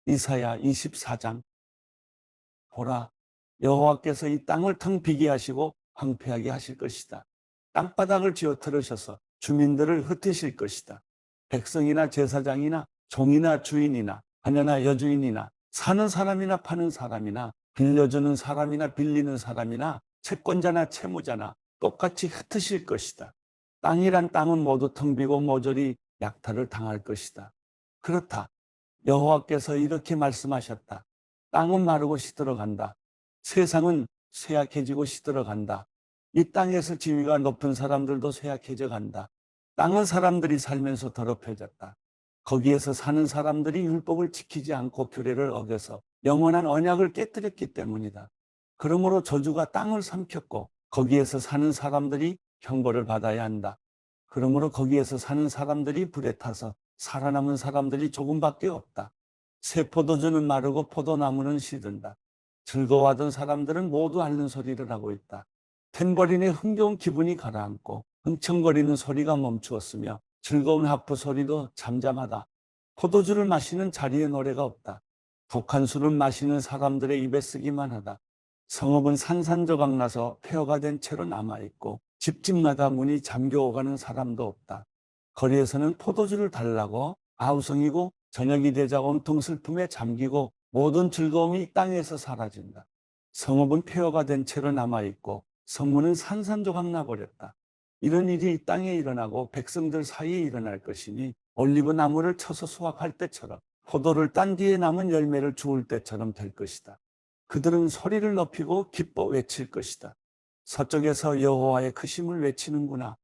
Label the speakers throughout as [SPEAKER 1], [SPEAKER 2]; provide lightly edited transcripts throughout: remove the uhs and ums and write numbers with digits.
[SPEAKER 1] 이사야 24장. 보라, 여호와께서 이 땅을 텅 비게 하시고 황폐하게 하실 것이다. 땅바닥을 쥐어 털으셔서 주민들을 흩으실 것이다. 백성이나 제사장이나 종이나 주인이나 하녀나 여주인이나 사는 사람이나 파는 사람이나 빌려주는 사람이나 빌리는 사람이나 채권자나 채무자나 똑같이 흩으실 것이다. 땅이란 땅은 모두 텅 비고 모조리 약탈을 당할 것이다. 그렇다. 여호와께서 이렇게 말씀하셨다. 땅은 마르고 시들어간다. 세상은 쇠약해지고 시들어간다. 이 땅에서 지위가 높은 사람들도 쇠약해져 간다. 땅은 사람들이 살면서 더럽혀졌다. 거기에서 사는 사람들이 율법을 지키지 않고 규례를 어겨서 영원한 언약을 깨뜨렸기 때문이다. 그러므로 저주가 땅을 삼켰고 거기에서 사는 사람들이 형벌을 받아야 한다. 그러므로 거기에서 사는 사람들이 불에 타서 살아남은 사람들이 조금밖에 없다. 새 포도주는 마르고 포도나무는 시든다. 즐거워하던 사람들은 모두 앓는 소리를 하고 있다. 탬버린의 흥겨운 기분이 가라앉고 흥청거리는 소리가 멈추었으며 즐거운 하프 소리도 잠잠하다. 포도주를 마시는 자리에 노래가 없다. 독한 술을 마시는 사람들의 입에 쓰기만 하다. 성읍은 산산조각 나서 폐허가 된 채로 남아있고 집집마다 문이 잠겨오가는 사람도 없다. 거리에서는 포도주를 달라고 아우성이고 저녁이 되자 온통 슬픔에 잠기고 모든 즐거움이 땅에서 사라진다. 성읍은 폐허가 된 채로 남아있고 성문은 산산조각 나버렸다. 이런 일이 이 땅에 일어나고 백성들 사이에 일어날 것이니 올리브 나무를 쳐서 수확할 때처럼 포도를 딴 뒤에 남은 열매를 주울 때처럼 될 것이다. 그들은 소리를 높이고 기뻐 외칠 것이다. 서쪽에서 여호와의 크심을 외치는구나.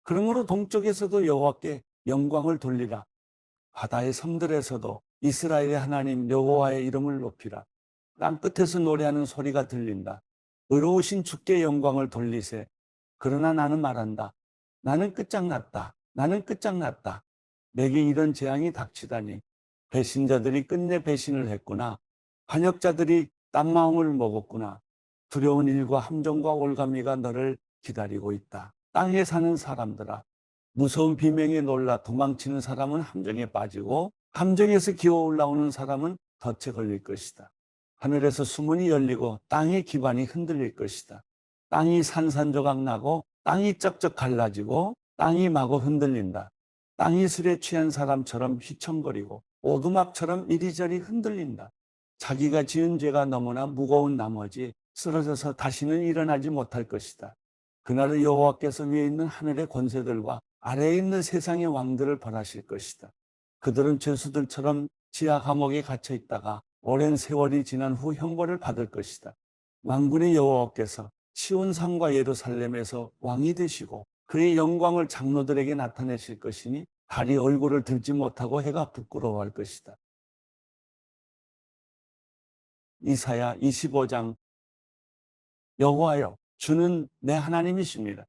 [SPEAKER 1] 그러므로 동쪽에서도 여호와께 영광을 돌리라. 바다의 섬들에서도 이스라엘의 하나님 여호와의 이름을 높이라. 땅끝에서 노래하는 소리가 들린다. 의로우신 주께 영광을 돌리세. 그러나 나는 말한다. 나는 끝장났다. 나는 끝장났다. 내게 이런 재앙이 닥치다니. 배신자들이 끝내 배신을 했구나. 반역자들이 딴 마음을 먹었구나. 두려운 일과 함정과 올가미가 너를 기다리고 있다. 땅에 사는 사람들아, 무서운 비명에 놀라 도망치는 사람은 함정에 빠지고 함정에서 기어 올라오는 사람은 덫에 걸릴 것이다. 하늘에서 수문이 열리고 땅의 기반이 흔들릴 것이다. 땅이 산산조각 나고 땅이 쩍쩍 갈라지고 땅이 마구 흔들린다. 땅이 술에 취한 사람처럼 휘청거리고 오두막처럼 이리저리 흔들린다. 자기가 지은 죄가 너무나 무거운 나머지 쓰러져서 다시는 일어나지 못할 것이다. 그날은 여호와께서 위에 있는 하늘의 권세들과 아래에 있는 세상의 왕들을 벌하실 것이다. 그들은 죄수들처럼 지하 감옥에 갇혀 있다가 오랜 세월이 지난 후 형벌을 받을 것이다. 만군의 여호와께서 시온산과 예루살렘에서 왕이 되시고 그의 영광을 장로들에게 나타내실 것이니 달이 얼굴을 들지 못하고 해가 부끄러워할 것이다. 이사야 25장. 여호와여, 주는 내 하나님이십니다.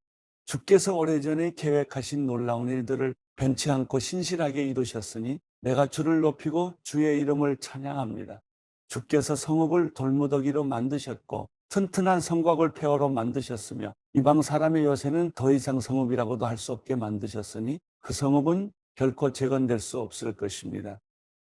[SPEAKER 1] 주께서 오래전에 계획하신 놀라운 일들을 변치 않고 신실하게 이루셨으니 내가 주를 높이고 주의 이름을 찬양합니다. 주께서 성읍을 돌무더기로 만드셨고 튼튼한 성곽을 폐허로 만드셨으며 이방 사람의 요새는 더 이상 성읍이라고도 할 수 없게 만드셨으니 그 성읍은 결코 재건될 수 없을 것입니다.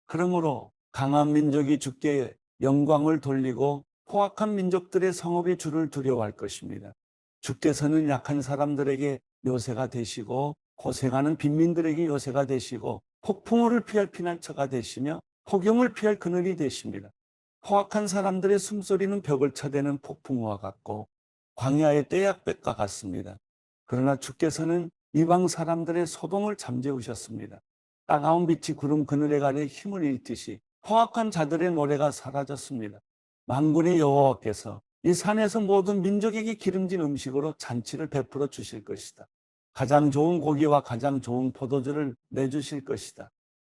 [SPEAKER 1] 그러므로 강한 민족이 주께 영광을 돌리고 포악한 민족들의 성읍이 주를 두려워할 것입니다. 주께서는 약한 사람들에게 요새가 되시고 고생하는 빈민들에게 요새가 되시고 폭풍우를 피할 피난처가 되시며 폭염을 피할 그늘이 되십니다. 포악한 사람들의 숨소리는 벽을 쳐대는 폭풍우와 같고 광야의 떼약볕과 같습니다. 그러나 주께서는 이방 사람들의 소동을 잠재우셨습니다. 따가운 빛이 구름 그늘에 가려 힘을 잃듯이 포악한 자들의 노래가 사라졌습니다. 만군의 여호와께서 이 산에서 모든 민족에게 기름진 음식으로 잔치를 베풀어 주실 것이다. 가장 좋은 고기와 가장 좋은 포도주를 내주실 것이다.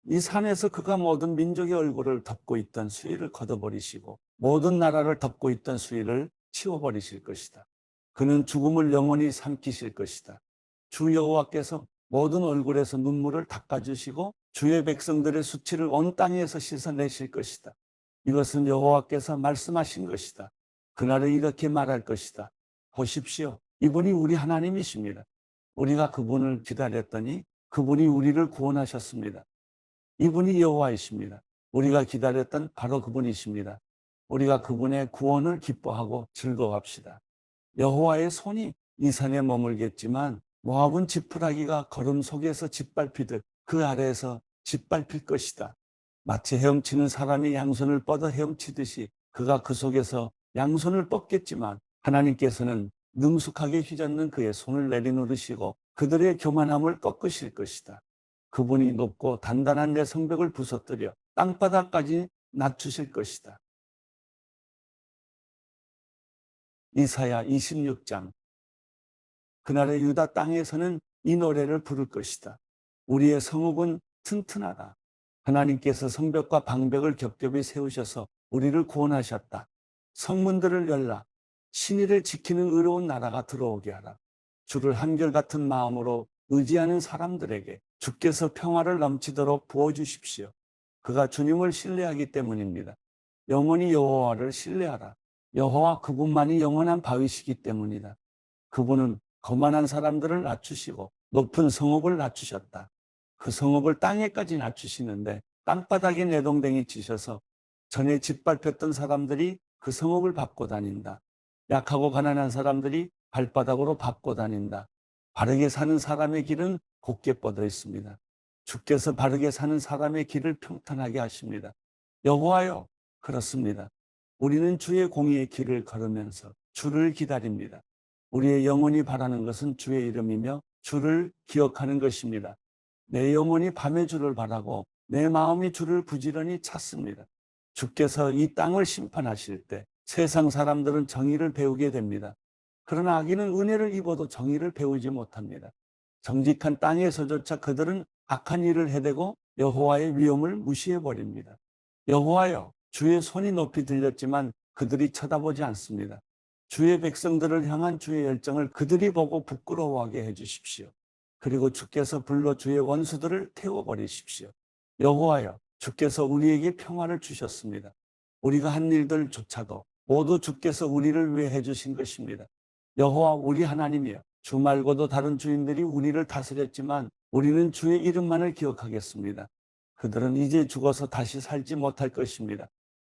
[SPEAKER 1] 이 산에서 그가 모든 민족의 얼굴을 덮고 있던 수위를 걷어버리시고 모든 나라를 덮고 있던 수위를 치워버리실 것이다. 그는 죽음을 영원히 삼키실 것이다. 주 여호와께서 모든 얼굴에서 눈물을 닦아주시고 주의 백성들의 수치를 온 땅에서 씻어내실 것이다. 이것은 여호와께서 말씀하신 것이다. 그날은 이렇게 말할 것이다. 보십시오. 이분이 우리 하나님이십니다. 우리가 그분을 기다렸더니 그분이 우리를 구원하셨습니다. 이분이 여호와이십니다. 우리가 기다렸던 바로 그분이십니다. 우리가 그분의 구원을 기뻐하고 즐거워합시다. 여호와의 손이 이 산에 머물겠지만 모압은 지푸라기가 걸음 속에서 짓밟히듯 그 아래에서 짓밟힐 것이다. 마치 헤엄치는 사람이 양손을 뻗어 헤엄치듯이 그가 그 속에서 양손을 뻗겠지만 하나님께서는 능숙하게 휘젓는 그의 손을 내리누르시고 그들의 교만함을 꺾으실 것이다. 그분이 높고 단단한 내 성벽을 부서뜨려 땅바닥까지 낮추실 것이다. 이사야 26장. 그날의 유다 땅에서는 이 노래를 부를 것이다. 우리의 성읍은 튼튼하다. 하나님께서 성벽과 방벽을 겹겹이 세우셔서 우리를 구원하셨다. 성문들을 열라. 신의를 지키는 의로운 나라가 들어오게 하라. 주를 한결같은 마음으로 의지하는 사람들에게 주께서 평화를 넘치도록 부어주십시오. 그가 주님을 신뢰하기 때문입니다. 영원히 여호와를 신뢰하라. 여호와 그분만이 영원한 바위시기 때문이다. 그분은 거만한 사람들을 낮추시고 높은 성읍을 낮추셨다. 그 성읍을 땅에까지 낮추시는데 땅바닥에 내동댕이 치셔서 전에 짓밟혔던 사람들이 그 성읍을 밟고 다닌다. 약하고 가난한 사람들이 발바닥으로 밟고 다닌다. 바르게 사는 사람의 길은 곧게 뻗어 있습니다. 주께서 바르게 사는 사람의 길을 평탄하게 하십니다. 여호와여, 그렇습니다. 우리는 주의 공의의 길을 걸으면서 주를 기다립니다. 우리의 영혼이 바라는 것은 주의 이름이며 주를 기억하는 것입니다. 내 영혼이 밤에 주를 바라고 내 마음이 주를 부지런히 찾습니다. 주께서 이 땅을 심판하실 때 세상 사람들은 정의를 배우게 됩니다. 그러나 악인은 은혜를 입어도 정의를 배우지 못합니다. 정직한 땅에서조차 그들은 악한 일을 해대고 여호와의 위엄을 무시해버립니다. 여호와여, 주의 손이 높이 들렸지만 그들이 쳐다보지 않습니다. 주의 백성들을 향한 주의 열정을 그들이 보고 부끄러워하게 해주십시오. 그리고 주께서 불러 주의 원수들을 태워버리십시오. 여호와여, 주께서 우리에게 평화를 주셨습니다. 우리가 한 일들조차도 모두 주께서 우리를 위해 해주신 것입니다. 여호와 우리 하나님이여, 주 말고도 다른 주인들이 우리를 다스렸지만 우리는 주의 이름만을 기억하겠습니다. 그들은 이제 죽어서 다시 살지 못할 것입니다.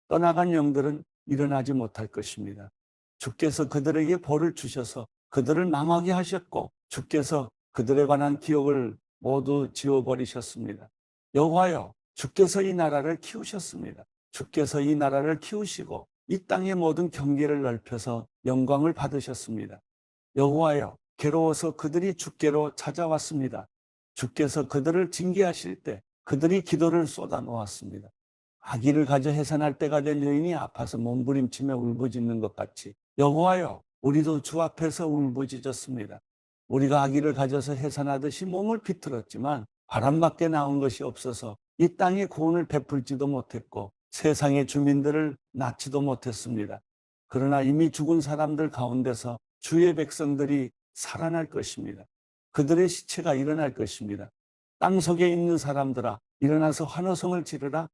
[SPEAKER 1] 떠나간 영들은 일어나지 못할 것입니다. 주께서 그들에게 벌을 주셔서 그들을 망하게 하셨고 주께서 그들에 관한 기억을 모두 지워버리셨습니다. 여호와여, 주께서 이 나라를 키우셨습니다. 주께서 이 나라를 키우시고 이 땅의 모든 경계를 넓혀서 영광을 받으셨습니다. 여호와여, 괴로워서 그들이 주께로 찾아왔습니다. 주께서 그들을 징계하실 때 그들이 기도를 쏟아놓았습니다. 아기를 가져 해산할 때가 된 여인이 아파서 몸부림치며 울부짖는 것 같이 여호와여, 우리도 주 앞에서 울부짖었습니다. 우리가 아기를 가져서 해산하듯이 몸을 비틀었지만 바람밖에 나온 것이 없어서 이 땅에 구원을 베풀지도 못했고 세상의 주민들을 낳지도 못했습니다. 그러나 이미 죽은 사람들 가운데서 주의 백성들이 살아날 것입니다. 그들의 시체가 일어날 것입니다. 땅속에 있는 사람들아, 일어나서 환호성을 지르라.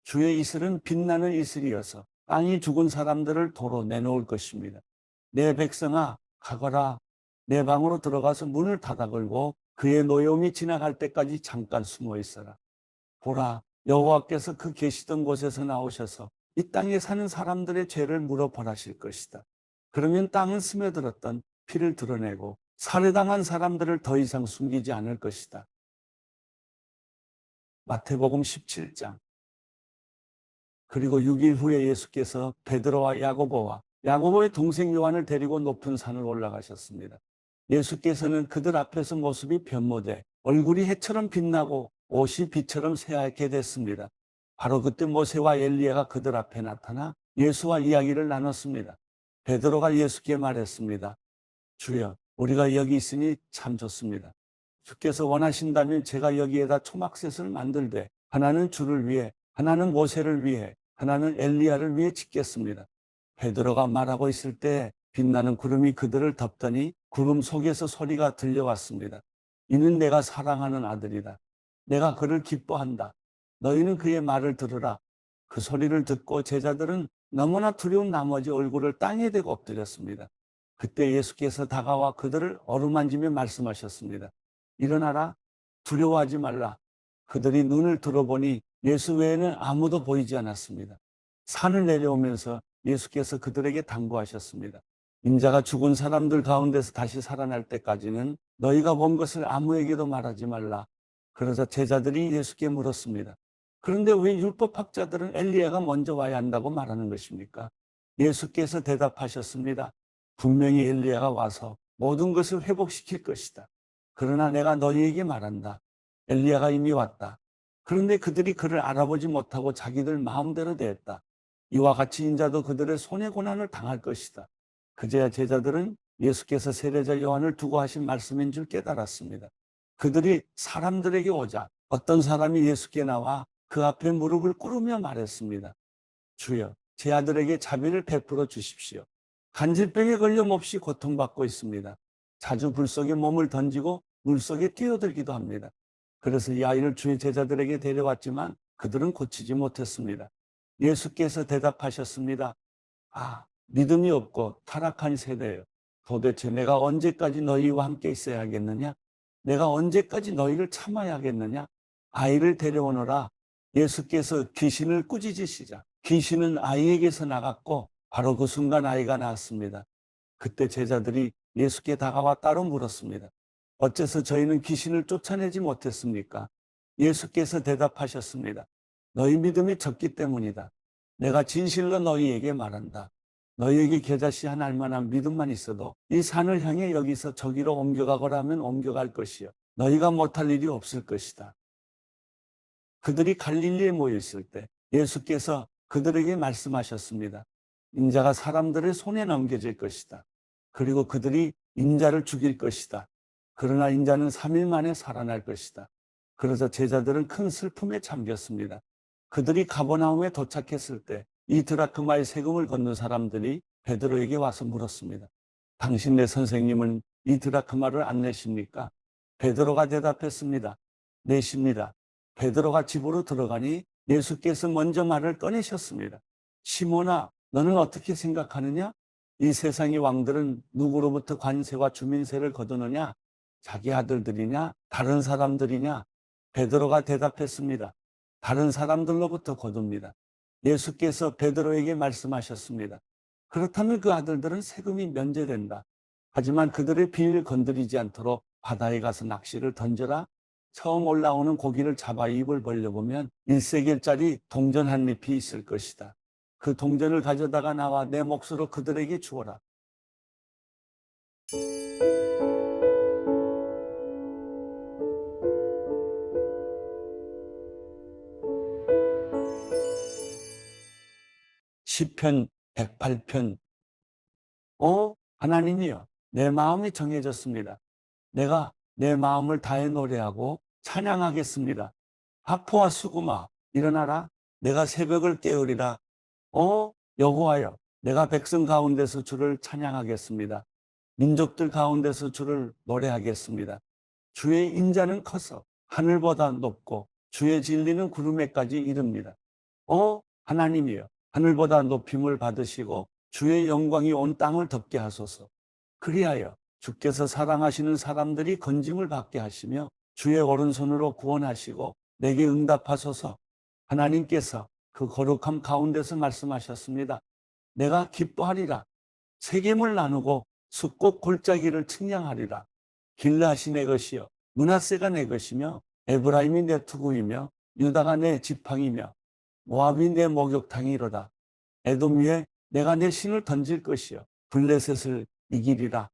[SPEAKER 1] 주의 이슬은 빛나는 이슬이어서 땅이 죽은 사람들을 도로 내놓을 것입니다. 내 백성아, 가거라. 내 방으로 들어가서 문을 닫아 걸고 그의 노여움이 지나갈 때까지 잠깐 숨어 있어라. 보라, 여호와께서 그 계시던 곳에서 나오셔서 이 땅에 사는 사람들의 죄를 물어 벌하실 것이다. 그러면 땅은 스며들었던 피를 드러내고 살해당한 사람들을 더 이상 숨기지 않을 것이다. 마태복음 17장. 그리고 6일 후에 예수께서 베드로와 야고보의 동생 요한을 데리고 높은 산을 올라가셨습니다. 예수께서는 그들 앞에서 모습이 변모돼 얼굴이 해처럼 빛나고 옷이 빛처럼 새하얗게 됐습니다. 바로 그때 모세와 엘리야가 그들 앞에 나타나 예수와 이야기를 나눴습니다. 베드로가 예수께 말했습니다. 주여, 우리가 여기 있으니 참 좋습니다. 주께서 원하신다면 제가 여기에다 초막셋을 만들되 하나는 주를 위해, 하나는 모세를 위해, 하나는 엘리야를 위해 짓겠습니다. 베드로가 말하고 있을 때 빛나는 구름이 그들을 덮더니 구름 속에서 소리가 들려왔습니다. 이는 내가 사랑하는 아들이다. 내가 그를 기뻐한다. 너희는 그의 말을 들으라. 그 소리를 듣고 제자들은 너무나 두려운 나머지 얼굴을 땅에 대고 엎드렸습니다. 그때 예수께서 다가와 그들을 어루만지며 말씀하셨습니다. 일어나라. 두려워하지 말라. 그들이 눈을 들어보니 예수 외에는 아무도 보이지 않았습니다. 산을 내려오면서 예수께서 그들에게 당부하셨습니다. 인자가 죽은 사람들 가운데서 다시 살아날 때까지는 너희가 본 것을 아무에게도 말하지 말라. 그러자 제자들이 예수께 물었습니다. 그런데 왜 율법학자들은 엘리야가 먼저 와야 한다고 말하는 것입니까? 예수께서 대답하셨습니다. 분명히 엘리야가 와서 모든 것을 회복시킬 것이다. 그러나 내가 너희에게 말한다. 엘리야가 이미 왔다. 그런데 그들이 그를 알아보지 못하고 자기들 마음대로 대했다. 이와 같이 인자도 그들의 손해 고난을 당할 것이다. 그제야 제자들은 예수께서 세례자 요한을 두고 하신 말씀인 줄 깨달았습니다. 그들이 사람들에게 오자 어떤 사람이 예수께 나와 그 앞에 무릎을 꿇으며 말했습니다. 주여, 제 아들에게 자비를 베풀어 주십시오. 간질병에 걸려 몹시 고통받고 있습니다. 자주 불 속에 몸을 던지고 물 속에 뛰어들기도 합니다. 그래서 이 아이를 주의 제자들에게 데려왔지만 그들은 고치지 못했습니다. 예수께서 대답하셨습니다. 믿음이 없고 타락한 세대예요. 도대체 내가 언제까지 너희와 함께 있어야 하겠느냐? 내가 언제까지 너희를 참아야 하겠느냐? 아이를 데려오너라. 예수께서 귀신을 꾸짖으시자 귀신은 아이에게서 나갔고 바로 그 순간 아이가 나왔습니다. 그때 제자들이 예수께 다가와 따로 물었습니다. 어째서 저희는 귀신을 쫓아내지 못했습니까? 예수께서 대답하셨습니다. 너희 믿음이 적기 때문이다. 내가 진실로 너희에게 말한다. 너희에게 겨자씨 한 알만한 믿음만 있어도 이 산을 향해 여기서 저기로 옮겨가거라 하면 옮겨갈 것이요. 너희가 못할 일이 없을 것이다. 그들이 갈릴리에 모여 있을 때 예수께서 그들에게 말씀하셨습니다. 인자가 사람들의 손에 넘겨질 것이다. 그리고 그들이 인자를 죽일 것이다. 그러나 인자는 3일 만에 살아날 것이다. 그러자 제자들은 큰 슬픔에 잠겼습니다. 그들이 가버나움에 도착했을 때 이 드라크마의 세금을 걷는 사람들이 베드로에게 와서 물었습니다. 당신네 선생님은 이 드라크마를 안 내십니까? 베드로가 대답했습니다. 내십니다. 베드로가 집으로 들어가니 예수께서 먼저 말을 꺼내셨습니다. 시몬아, 너는 어떻게 생각하느냐? 이 세상의 왕들은 누구로부터 관세와 주민세를 거두느냐? 자기 아들들이냐? 다른 사람들이냐? 베드로가 대답했습니다. 다른 사람들로부터 거둡니다. 예수께서 베드로에게 말씀하셨습니다. 그렇다면 그 아들들은 세금이 면제된다. 하지만 그들의 비위를 건드리지 않도록 바다에 가서 낚시를 던져라. 처음 올라오는 고기를 잡아 입을 벌려보면 1세겔짜리 동전 한 잎이 있을 것이다. 그 동전을 가져다가 나와 내 몫으로 그들에게 주어라. 시편 108편. 하나님이여, 내 마음이 정해졌습니다. 내가 내 마음을 다해 노래하고 찬양하겠습니다. 하포와 수구마, 일어나라. 내가 새벽을 깨우리라. 여호와여, 내가 백성 가운데서 주를 찬양하겠습니다. 민족들 가운데서 주를 노래하겠습니다. 주의 인자는 커서 하늘보다 높고 주의 진리는 구름에까지 이릅니다. 하나님이여, 하늘보다 높임을 받으시고 주의 영광이 온 땅을 덮게 하소서. 그리하여 주께서 사랑하시는 사람들이 건짐을 받게 하시며 주의 오른손으로 구원하시고 내게 응답하소서. 하나님께서 그 거룩함 가운데서 말씀하셨습니다. 내가 기뻐하리라. 세겜을 나누고 숫꽃 골짜기를 측량하리라. 길르앗이 내 것이요 므낫세가 내 것이며 에브라임이 내 투구이며 유다가 내 지팡이며 모압이 내 목욕탕이로다. 에돔 위에 내가 내 신을 던질 것이요 블레셋을 이기리라.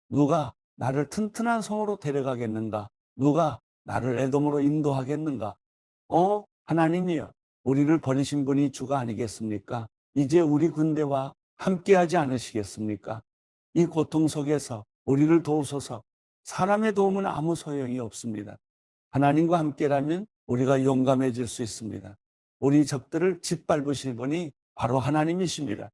[SPEAKER 1] 누가 나를 튼튼한 성으로 데려가겠는가? 누가 나를 에돔으로 인도하겠는가? 하나님이여, 우리를 버리신 분이 주가 아니겠습니까? 이제 우리 군대와 함께하지 않으시겠습니까? 이 고통 속에서 우리를 도우소서. 사람의 도움은 아무 소용이 없습니다. 하나님과 함께라면 우리가 용감해질 수 있습니다. 우리 적들을 짓밟으실 분이 바로 하나님이십니다.